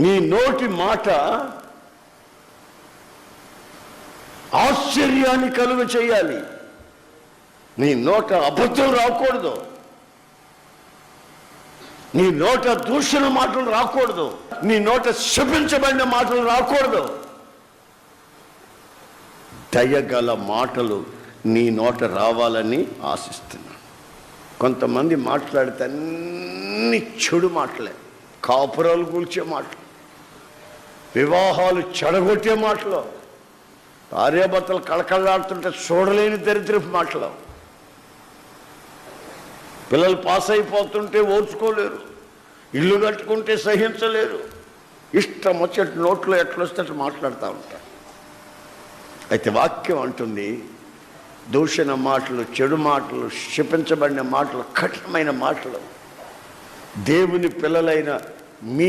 నీ నోటి మాట ఆశ్చర్యాన్ని కలుగ చేయాలి. నీ నోట అబద్ధం రాకూడదు, నీ నోట దూషణ మాటలు రాకూడదు, నీ నోట శపించబడిన మాటలు రాకూడదు. దయగల మాటలు నీ నోట రావాలని ఆశిస్తున్నాను. కొంతమంది మాట్లాడితే అన్ని చెడు మాటలే, కాపురాలు కూల్చే మాటలు, వివాహాలు చెడగొట్టే మాటలు, భార్యాభర్తలు కళకళలాడుతుంటే చూడలేని దరిద్రపు మాటలు, పిల్లలు పాస్ అయిపోతుంటే ఓర్చుకోలేరు, ఇల్లు కట్టుకుంటే సహించలేరు, ఇష్టం వచ్చేటి నోట్లో ఎట్లొస్తే అట్లా మాట్లాడుతూ ఉంటారు. అయితే వాక్యం అంటుంది, దూషణ మాటలు, చెడు మాటలు, శపించబడిన మాటలు, కఠినమైన మాటలు దేవుని పిల్లలైన మీ